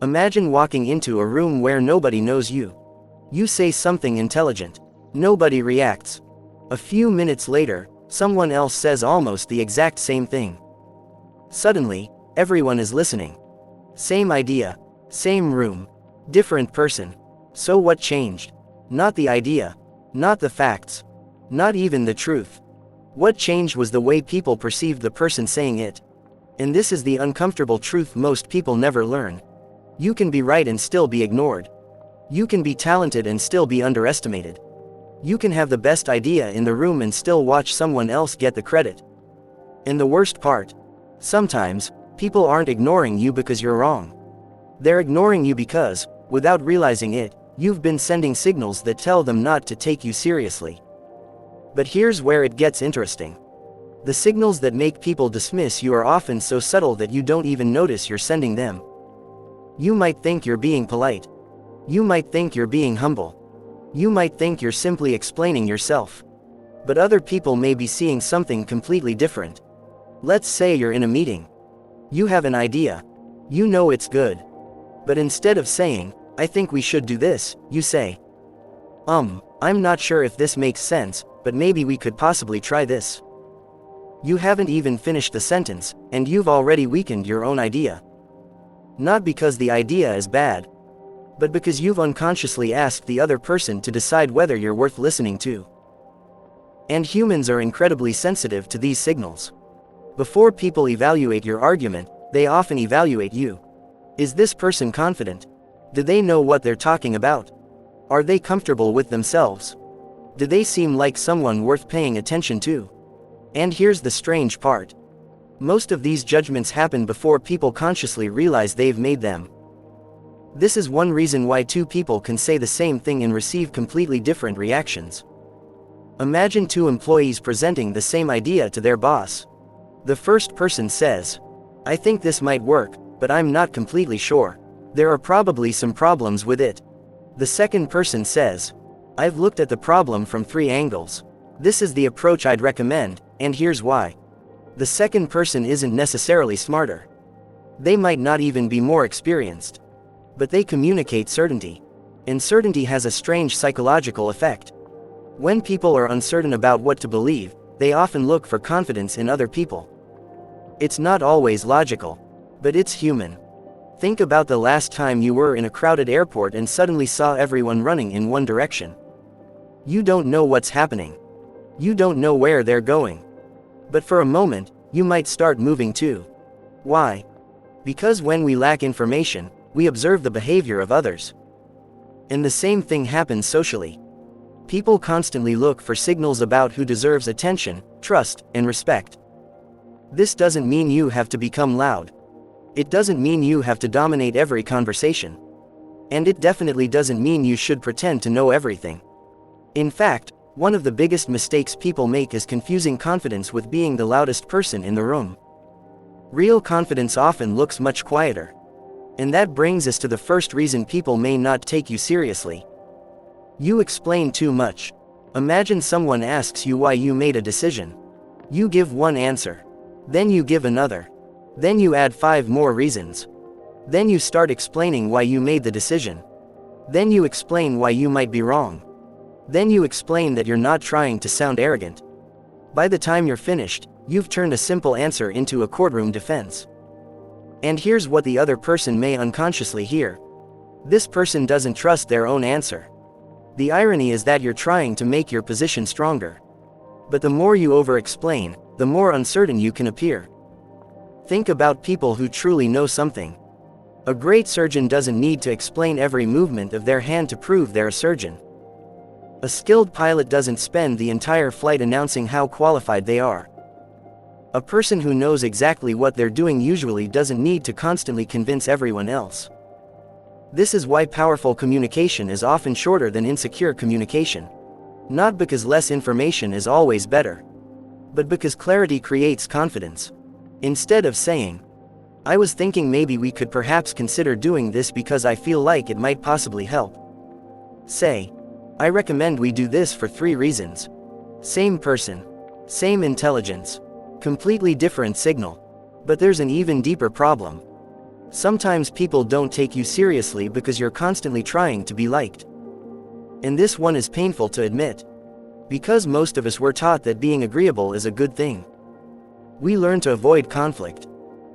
Imagine walking into a room where nobody knows you. You say something intelligent. Nobody reacts. A few minutes later, someone else says almost the exact same thing. Suddenly, everyone is listening. Same idea, same room, different person. So what changed? Not the idea, not the facts, not even the truth. What changed was the way people perceived the person saying it. And this is the uncomfortable truth most people never learn. You can be right and still be ignored. You can be talented and still be underestimated. You can have the best idea in the room and still watch someone else get the credit. And the worst part, sometimes, people aren't ignoring you because you're wrong. They're ignoring you because, without realizing it, you've been sending signals that tell them not to take you seriously. But here's where it gets interesting. The signals that make people dismiss you are often so subtle that you don't even notice you're sending them. You might think you're being polite. You might think you're being humble. You might think you're simply explaining yourself. But other people may be seeing something completely different. Let's say you're in a meeting. You have an idea. You know it's good. But instead of saying, "I think we should do this," you say, I'm not sure if this makes sense, but maybe we could possibly try this." You haven't even finished the sentence, and you've already weakened your own idea. Not because the idea is bad, but because you've unconsciously asked the other person to decide whether you're worth listening to. And humans are incredibly sensitive to these signals. Before people evaluate your argument, they often evaluate you. Is this person confident? Do they know what they're talking about? Are they comfortable with themselves? Do they seem like someone worth paying attention to? And here's the strange part. Most of these judgments happen before people consciously realize they've made them. This is one reason why two people can say the same thing and receive completely different reactions. Imagine two employees presenting the same idea to their boss. The first person says, "I think this might work, but I'm not completely sure. There are probably some problems with it." The second person says, "I've looked at the problem from 3 angles. This is the approach I'd recommend, and here's why." The second person isn't necessarily smarter. They might not even be more experienced. But they communicate certainty. And certainty has a strange psychological effect. When people are uncertain about what to believe, they often look for confidence in other people. It's not always logical, but it's human. Think about the last time you were in a crowded airport and suddenly saw everyone running in one direction. You don't know what's happening. You don't know where they're going. But for a moment, you might start moving too. Why? Because when we lack information, we observe the behavior of others. And the same thing happens socially. People constantly look for signals about who deserves attention, trust, and respect. This doesn't mean you have to become loud. It doesn't mean you have to dominate every conversation. And it definitely doesn't mean you should pretend to know everything. In fact, one of the biggest mistakes people make is confusing confidence with being the loudest person in the room. Real confidence often looks much quieter. And that brings us to the first reason people may not take you seriously. You explain too much. Imagine someone asks you why you made a decision. You give one answer. Then you give another. Then you add 5 more reasons. Then you start explaining why you made the decision. Then you explain why you might be wrong. Then you explain that you're not trying to sound arrogant. By the time you're finished, you've turned a simple answer into a courtroom defense. And here's what the other person may unconsciously hear. This person doesn't trust their own answer. The irony is that you're trying to make your position stronger. But the more you over-explain, the more uncertain you can appear. Think about people who truly know something. A great surgeon doesn't need to explain every movement of their hand to prove they're a surgeon. A skilled pilot doesn't spend the entire flight announcing how qualified they are. A person who knows exactly what they're doing usually doesn't need to constantly convince everyone else. This is why powerful communication is often shorter than insecure communication. Not because less information is always better, but because clarity creates confidence. Instead of saying, "I was thinking maybe we could perhaps consider doing this because I feel like it might possibly help," say, "I recommend we do this for 3 reasons." Same person, same intelligence, completely different signal. But there's an even deeper problem. Sometimes people don't take you seriously because you're constantly trying to be liked. And this one is painful to admit. Because most of us were taught that being agreeable is a good thing. We learn to avoid conflict.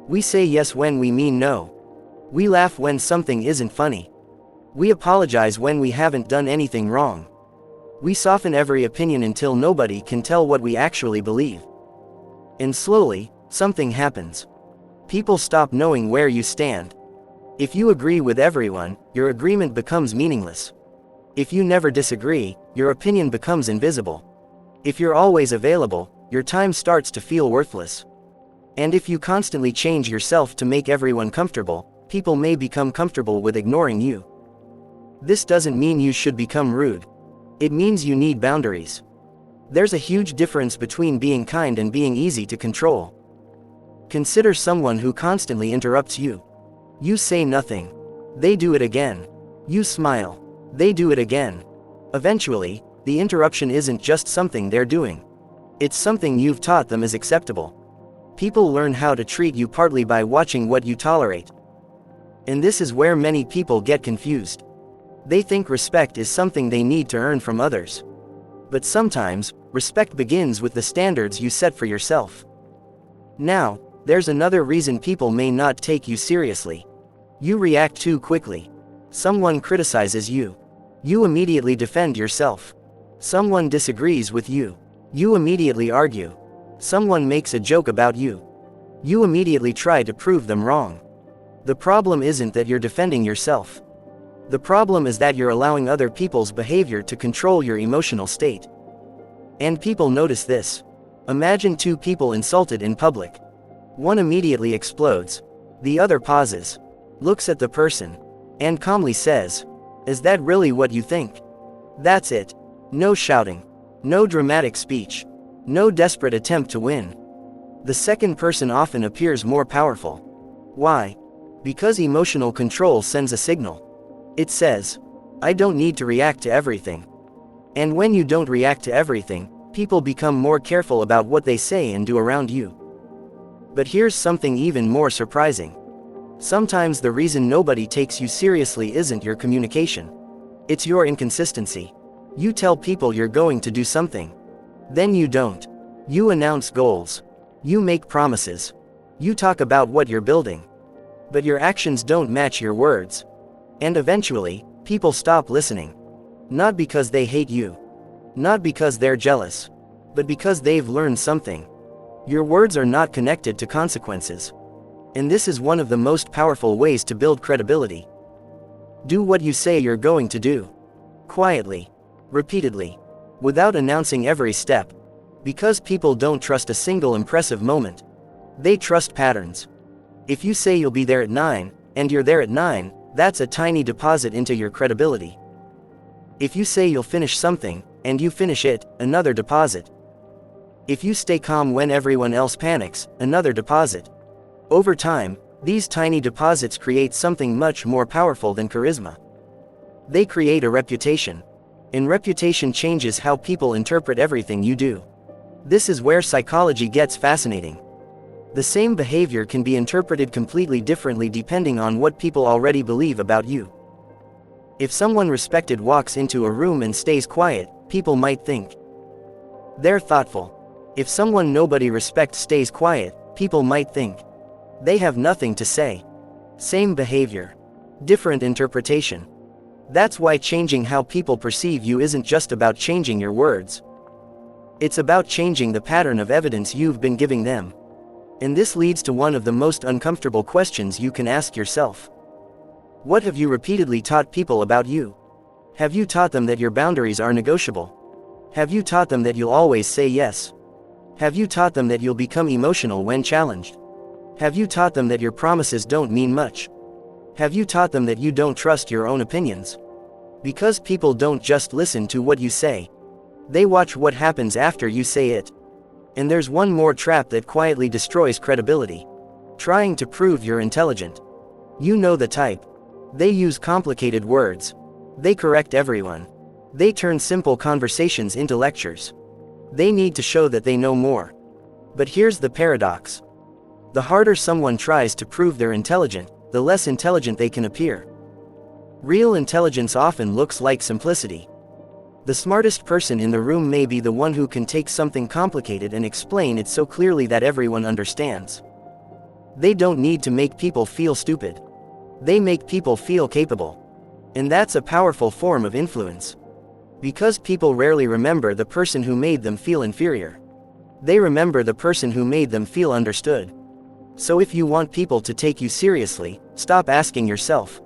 We say yes when we mean no. We laugh when something isn't funny. We apologize when we haven't done anything wrong. We soften every opinion until nobody can tell what we actually believe. And slowly, something happens. People stop knowing where you stand. If you agree with everyone, your agreement becomes meaningless. If you never disagree, your opinion becomes invisible. If you're always available, your time starts to feel worthless. And if you constantly change yourself to make everyone comfortable, people may become comfortable with ignoring you. This doesn't mean you should become rude. It means you need boundaries. There's a huge difference between being kind and being easy to control. Consider someone who constantly interrupts you. You say nothing. They do it again. You smile. They do it again. Eventually, the interruption isn't just something they're doing. It's something you've taught them is acceptable. People learn how to treat you partly by watching what you tolerate. And this is where many people get confused. They think respect is something they need to earn from others. But sometimes, respect begins with the standards you set for yourself. Now, there's another reason people may not take you seriously. You react too quickly. Someone criticizes you. You immediately defend yourself. Someone disagrees with you. You immediately argue. Someone makes a joke about you. You immediately try to prove them wrong. The problem isn't that you're defending yourself. The problem is that you're allowing other people's behavior to control your emotional state. And people notice this. Imagine two people insulted in public. One immediately explodes. The other pauses, looks at the person, and calmly says, "Is that really what you think?" That's it. No shouting. No dramatic speech. No desperate attempt to win. The second person often appears more powerful. Why? Because emotional control sends a signal. It says, "I don't need to react to everything." And when you don't react to everything, people become more careful about what they say and do around you. But here's something even more surprising. Sometimes the reason nobody takes you seriously isn't your communication. It's your inconsistency. You tell people you're going to do something. Then you don't. You announce goals. You make promises. You talk about what you're building. But your actions don't match your words. And eventually, people stop listening. Not because they hate you. Not because they're jealous. But because they've learned something. Your words are not connected to consequences. And this is one of the most powerful ways to build credibility. Do what you say you're going to do. Quietly. Repeatedly. Without announcing every step. Because people don't trust a single impressive moment. They trust patterns. If you say you'll be there at 9, and you're there at 9, that's a tiny deposit into your credibility. If you say you'll finish something, and you finish it, another deposit. If you stay calm when everyone else panics, another deposit. Over time, these tiny deposits create something much more powerful than charisma. They create a reputation. And reputation changes how people interpret everything you do. This is where psychology gets fascinating. The same behavior can be interpreted completely differently depending on what people already believe about you. If someone respected walks into a room and stays quiet, people might think they're thoughtful. If someone nobody respects stays quiet, people might think they have nothing to say. Same behavior. Different interpretation. That's why changing how people perceive you isn't just about changing your words. It's about changing the pattern of evidence you've been giving them. And this leads to one of the most uncomfortable questions you can ask yourself. What have you repeatedly taught people about you? Have you taught them that your boundaries are negotiable? Have you taught them that you'll always say yes? Have you taught them that you'll become emotional when challenged? Have you taught them that your promises don't mean much? Have you taught them that you don't trust your own opinions? Because people don't just listen to what you say. They watch what happens after you say it. And there's one more trap that quietly destroys credibility. Trying to prove you're intelligent. You know the type. They use complicated words. They correct everyone. They turn simple conversations into lectures. They need to show that they know more. But here's the paradox. The harder someone tries to prove they're intelligent, the less intelligent they can appear. Real intelligence often looks like simplicity. The smartest person in the room may be the one who can take something complicated and explain it so clearly that everyone understands. They don't need to make people feel stupid. They make people feel capable. And that's a powerful form of influence. Because people rarely remember the person who made them feel inferior. They remember the person who made them feel understood. So if you want people to take you seriously, stop asking yourself,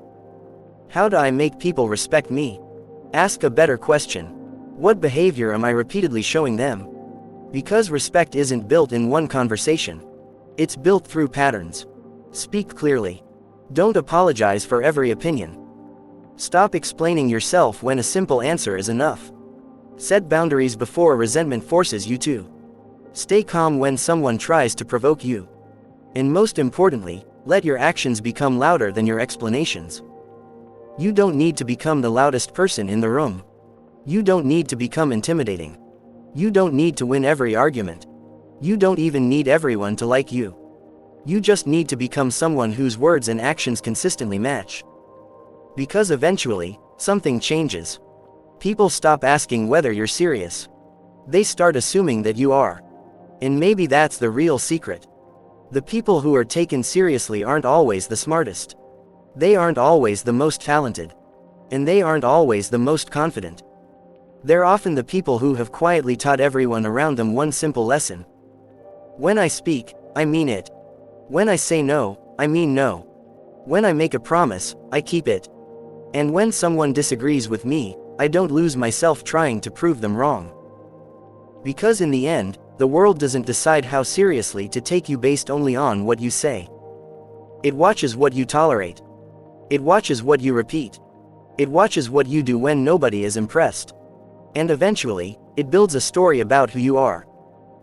how do I make people respect me? Ask a better question. What behavior am I repeatedly showing them? Because respect isn't built in one conversation. It's built through patterns. Speak clearly. Don't apologize for every opinion. Stop explaining yourself when a simple answer is enough. Set boundaries before resentment forces you to. Stay calm when someone tries to provoke you. And most importantly, let your actions become louder than your explanations. You don't need to become the loudest person in the room. You don't need to become intimidating. You don't need to win every argument. You don't even need everyone to like you. You just need to become someone whose words and actions consistently match. Because eventually, something changes. People stop asking whether you're serious. They start assuming that you are. And maybe that's the real secret. The people who are taken seriously aren't always the smartest. They aren't always the most talented. And they aren't always the most confident. They're often the people who have quietly taught everyone around them one simple lesson. When I speak, I mean it. When I say no, I mean no. When I make a promise, I keep it. And when someone disagrees with me, I don't lose myself trying to prove them wrong. Because in the end, the world doesn't decide how seriously to take you based only on what you say. It watches what you tolerate. It watches what you repeat. It watches what you do when nobody is impressed. And eventually, it builds a story about who you are.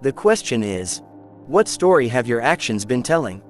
The question is, what story have your actions been telling?